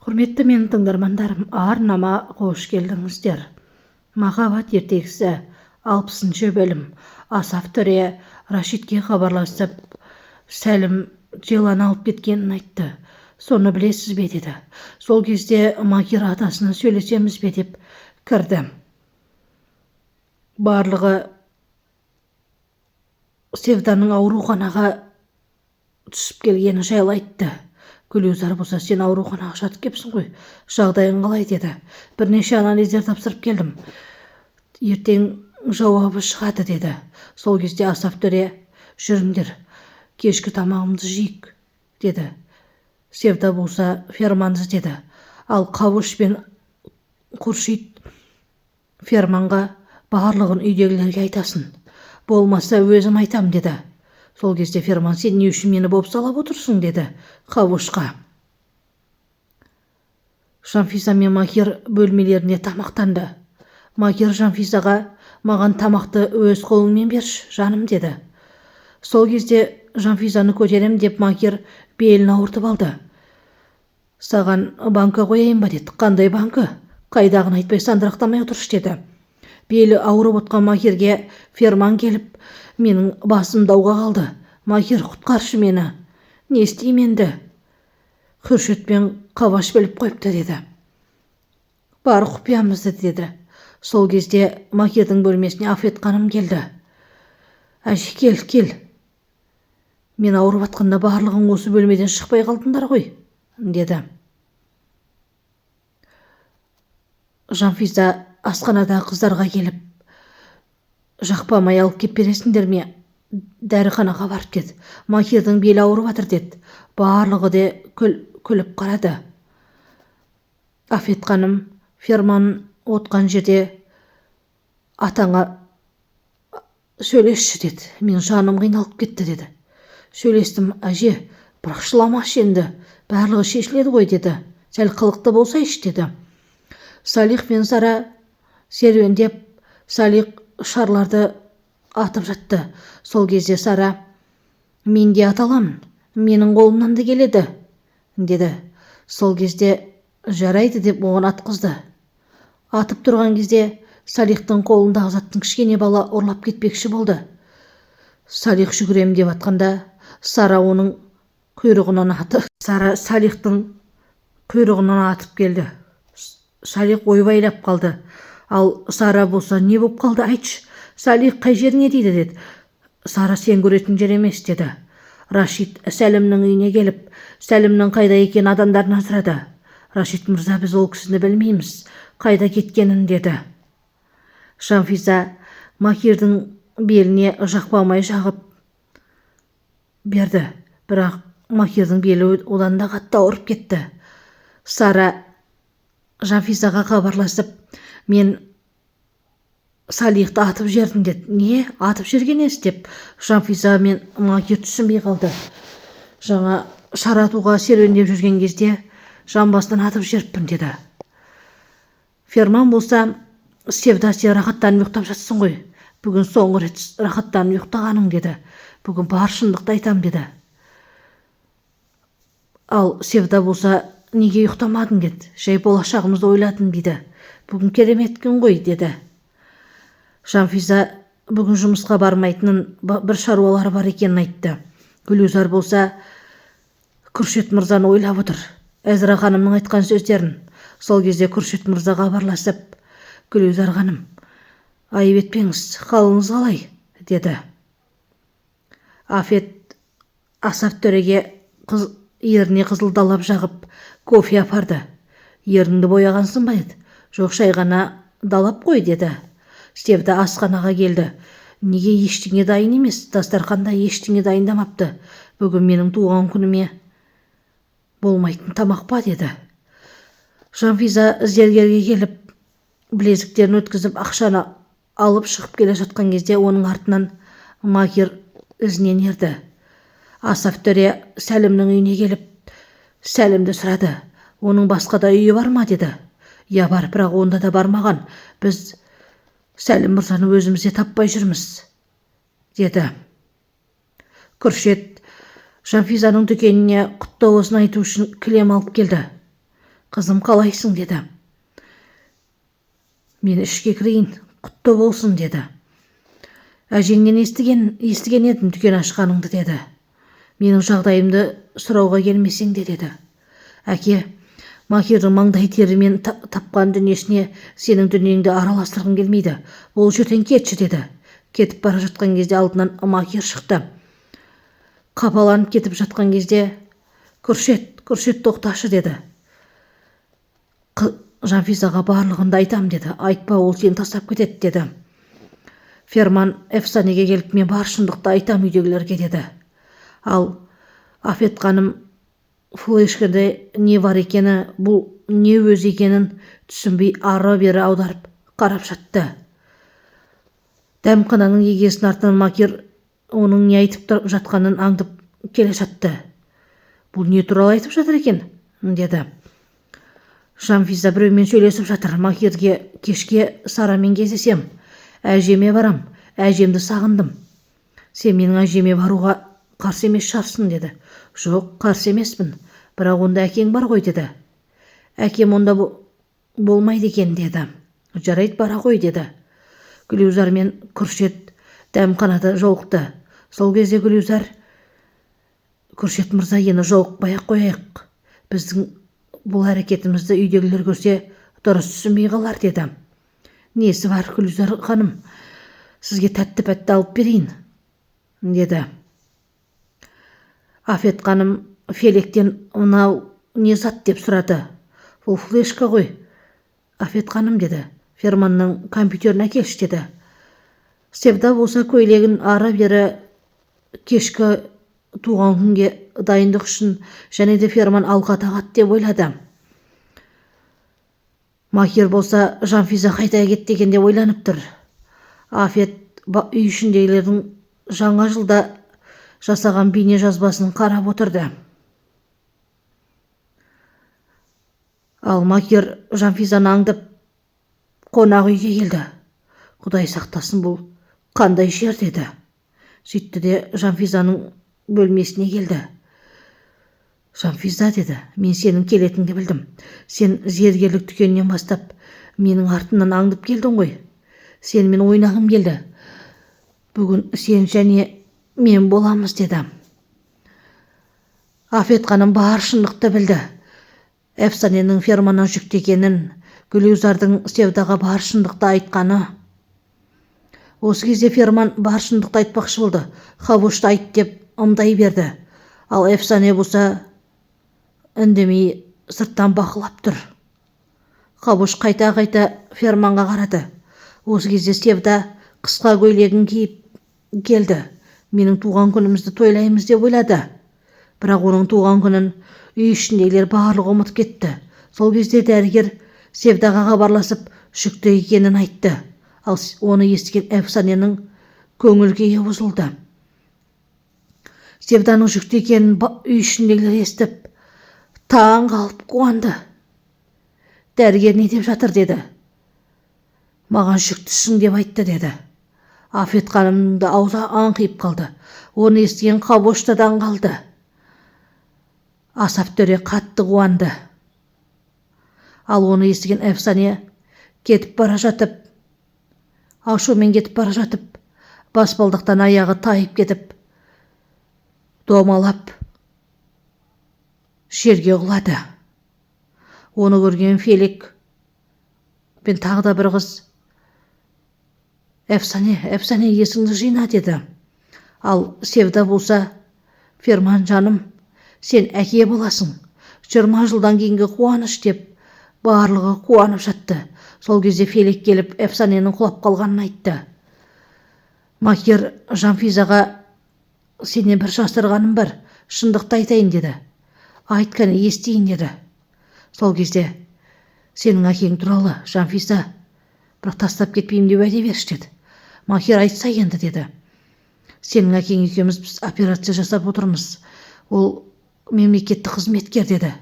Құрметті менің тыңдармандарым, арнама қош келдіңіздер. Махаббат ертегісі 60 бөлім. Асаф төре Рашидке хабарласып, Сәлім Джеланы алып кеткенін айтты. Соны білесіз бе деді. Сол кезде Магир атасына сөйлесеміз бе деп кірді. Барлығы Севданың ауруханаға түсіп келгені жайлы айтты. Гүлюзар болса, сен ауруханаға жатып кепсің ғой, жағдайың қалай деді. Бірнеше анализдер тапсырып келдім. Ертең жауабы шығады деді. Сол кезде Асаф төре, жүріңдер, кешкі тамағымызды жейік деді. Севда болса, ферманды деді. Ал Қауыш пен Құршит ферманға барлығын үйдегілерге айтасын. Болмаса өзім айтам деді. Сол кезде ферман, сен не үшін мені бопсалап отырсың деді Қауышқа. Жанфиза мен Магир бөлмелеріне тамақтанды. Магир Жанфизаға, маған тамақты өз қолыңмен берші, жаным деді. Сол кезде Жанфизаны көтерем деп Магир белін ауыртып алды. Саған банка қояйын ба деді. Қандай банка? Қайдағын айтпай сандырақтамай отыршы деді. Белі ауырып отқан Магирге ферман келіп, менің басым дауға қалды. Магир, құтқаршы мені. Не істейм енді? Хүршет пен Қаваш біліп қойыпты деді. Бар құпиямызды деді. Сол кезде Магирдің бөлмесіне Афет ханым келді. Әже, кел. Мен ауырып атқанда барлығың осы бөлмеден шықпай қалдыңдар ғой, деді. Жанфиза асханада қыздарға келіп, жақпамай алып кеп бересіңдер ме? Дәріханаға барып деді. Магирдің белі ауырып жатыр деді. Барлығы де күліп қарады. Афет ханым ферман отқан жерде атаңа сөйлесші деді. Мен жаным қиналып кетті деді. Сөйлестім, әже, бірақ жыламашы енді, барлығы шешіледі ғой деді. Сәл қылықты болсайшы деді. Салих пен Сара серуендеп, Салих шарларды атып жатты. Сол кезде Сара, мен де аталамын, менің қолымнан да келеді, деді. Сол кезде жарайды деп оған атқызды. Атып тұрған кезде Салихтың қолындағы заттың кішкене бала ұрлап кетпекші болды. Салих жүгірем деп атқанда Сара оның құйрығынан атып, Салихтың құйрығынан атып келді. Салих ойбайлап қалды. Ал Сара болса, не боп қалды, айтшы, Салих қай жеріңе дейді деді. Сара, сен көретін жер емес деді. Рашид Сәлімнің үйіне келіп, Сәлімнің қайда екенін адамдарынан сұрады. Рашид мырза, біз ол кісіні білмейміз, қайда кеткенін деді. Жанфиза Магирдің беліне жақпамай жағып берді, бірақ Магирдің белі одан да қатты ауырып кетті. Сара Жанфизаға хабарласып, мен Салихты атып жердім деді. Не, атып жергенесіз деп Жанфиза мен Магир түсінбей қалды. Жаңа шаратуға серуендеп жүрген кезде жамбасынан атып жеріппін деді. Ферман болса, Севда, сен рахаттанып ұйықтап жатсың ғой. Бүгін соңғы рет рахаттанып ұйықтағаның деді. Бүгін бар шындықты айтам деді. Ал Севда болса, неге ұйықтамадың деді. Жай болашағымызды ойладым дейді. Бүгін керемет күн ғой деді. Жанфиза бүгін жұмысқа бармайтынын, бір шаруалары бар екенін айтты. Гүлюзар болса, Күршет мырзаны ойлап отыр, Әзіра ханымның айтқан сөздерін. Сол кезде Күршет мырзаға хабарласып, Гүлюзар ханым, айып етпеңіз, қалыңыз қалай деді. Афет Асаф төреге еріне қызылдалап жағып кофе апарды. Еріңді бояғансың ба деді. Жоқ, шай ғана далап қой деді. Севда асханаға келді. Неге ештеңе дайын емес? Дастарханда ештеңе дайындамапты. Бүгін менің туған күніме болмайтын тамақ па деді. Жанфиза зергерге келіп, білезіктерін өткізіп, ақшаны алып шығып келе жатқан кезде оның артынан Магир ізінен ерді. Асаф төре Сәлімнің үйіне келіп, Сәлімді сұрады. Оның басқа да үйі бар ма деді. Я бар, бірақ онда да бармаған. Біз Сәлім мырзаны өзімізде таппай жүрміз, деді. Күршет Жанфизаның дүкеніне құттықтау айту үшін кілем алып келді. Қызым, қалайсың деді. Мен ішке кірейін, құтты болсын деді. Әжеңнен естіген едім дүкен ашқаныңды деді. Менің жағдайымды сұрауға келмесең де деді. Әке, Махирдің маңдай терімен тапқан дүниесіне сенің дүниеңді араластырғым келмейді. Бұл жерден кетші деді. Кетіп бара жатқан кезде алдынан Махир шықты. Қапаланып кетіп жатқан кезде Күршет тоқташы деді. Жанфизаға барлығында айтам деді. Айтпа, ол сені тастап кетеді деді. Ферман Эфсанеге келіп, мен бар шындықты айтам үйдегілерге деді. Ал Афет ханым флешкада не бар екені, бұл не өз екенін түсінбей ары-бері аударып қарап жатты. Дәмхананың егесінің артынан Махир оның не айтып жатқанын аңдып келе жатты. Бұл не туралы айтып жатыр екен деді. Жанфиза біреумен сөйлесіп жатыр. Махирге кешке Сарамен кездесем, әжеме барам, әжемді сағындым. Сен менің әжеме баруға қарсы емес шығарсың деді. Жоқ, қарсы емеспін, бірақ онда әкең бар ғой деді. Әкем онда болмайды екен деді. Жарайды, бара ғой деді. Гүлюзар мен Күршет дәмханада жолықты. Сол кезде Гүлюзар, Күршет мырза, ені жолықпай-ақ қояйық. Біздің бұл әрекетімізді үйдегілер көрсе дұрыс түсінбей қалар деді. Несі бар Гүлюзар ханым, сізге тәтті-пәтті алып берейін деді. Афет ханым Фелектен мынау не зат деп сұрады. Бұл флешка ғой. Афет ханым деді. Ферманның компьютерін әкелші деді. Севда болса көйлегін ары-бері кешкі туған күнге дайындық үшін және де Ферман алға тағат деп ойлады. Махир болса Жанфиза қайта кет дегенде ойланып тұр. Афет үй ішіндегілердің жаңа жылда жасаған бейне жазбасын қарап отырды. Ал Махир Жанфизаны аңдып қонақ үйге келді. Құдай сақтасын, бұл қандай жер деді. Сөйтті де Жанфизаның бөлмесіне келді. Жанфиза деді, мен сенің келетінді білдім. Сен зергерлік дүкенінен бастап менің артымнан аңдып келдің ғой. Сенімен ойнағым келді. Бүгін сен және мен боламыз деді. Афет ханым бар шындықты білді. Эфсаненің Ферманнан жүкті екенін, Гүлюзардың Севдаға бар шындықты айтқаны. Осы кезде Ферман бар шындықты айтпақшы болды. Хавушты айт деп ымдай берді. Ал Эфсане болса үндемей сырттан бақылап тұр. Хавуш қайта-қайта Ферманға қарады. Осы кезде Севда қысқа көйлегін киіп келді. Менің туған күнімізді тойлаймыз деп ойлады. Бірақ оның туған күнін үй ішіндегілер барлығы ұмытып кетті. Сол кезде дәрігер Севдаға хабарласып жүкті екенін айтты. Ал оны естіген Эфсаненің көңіл-күйі бұзылды. Севданың жүкті екенін үй ішіндегілер естіп таң қалып қуанды. Дәрігер не деп жатыр деді. Маған жүктісің деп айтты деді. Афет ханымның да аузы аңқиып қалды. Оны естіген Хавуштадан қалды. Асап төре қатты қуанды. Ал оны естіген Эфсане кетіп бара жатып, ашумен кетіп бара жатып, баспалдақтан аяғы тайып кетіп, домалап жерге құлады. Оны көрген Фелик пен тағы да бір қыз, Эфсане, есіңді жина деді. Ал Севда болса, Ферман жаным, сен әке боласың. 20 жылдан кейінгі қуаныш деп барлығы қуанып жатты. Сол кезде Фелик келіп Эфсаненің құлап қалғанын айтты. Махир Жанфизаға сенен бір жасырғаным бар, шындықты айтайын деді. Айт кәне, естейін деді. Сол кезде сенің әкең туралы Жанфиза, бірақ тастап кетпеймін деп уәде берші деді. Махир айтса енді деді. Сенің әкең екеуміз біз операция жасап отырмыз. Ол мемлекеттік қызметкер деді.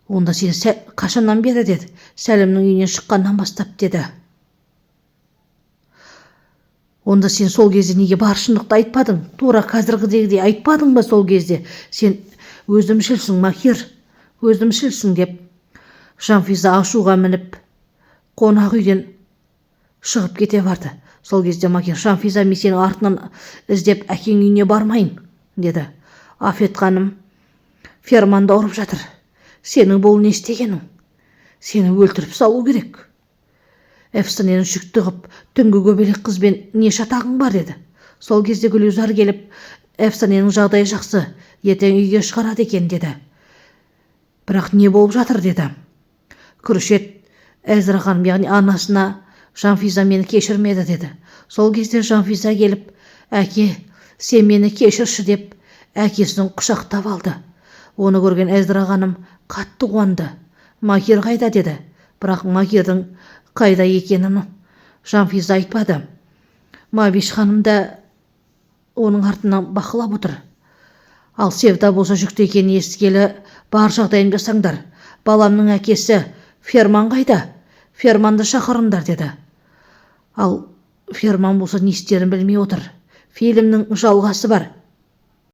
Онда сен қашаннан бері деді. Сәлімнің үйінен шыққаннан бастап деді. Онда сен сол кезде неге бар шындықты айтпадың? Тура қазіргідегідей айтпадың ба сол кезде? Сен өзімшілсің, Махир, өзімшілсің деп Жанфиза ашуға мініп қонақ үйден шығып кете барды. Сол кезде Магер: Жанфиза, мен сенің артынан іздеп әкең үйіне бармайын, деді. Афет ханым, ферманда ұрып жатыр. Сенің бұл не істегенің? Сені өлтіріп салу керек. Әфсанені жүкті қып, түнгі көбелек қызбен не шатағың бар, деді. Сол кезде Гүлзар келіп, Әфсаненің жағдайы жақсы, ертең үйге шығарады екен, деді. Бірақ не болып жатыр, деді. Күршет Әзіра ханым, яғни анасына: Жанфиза мені кешірмеді, деді. Сол кезде Жанфиза келіп: әке, сен мені кешірші, деп әкесінің құшақтап алды. Оны көрген Әзіра ханым қатты қуанды. Магер қайда, деді. Бірақ Магердің қайда екенін Жанфиза айтпады. Мабиш ханым да оның артынан бақылап отыр. Ал Севда болса жүкті екенін естігелі бар жағдайын жасаңдар. Баламның әкесі Ферман қайда? Ферманды шақырыңдар, деді. Ал Ферман болса не істерін білмей отыр. Фильмнің жалғасы бар.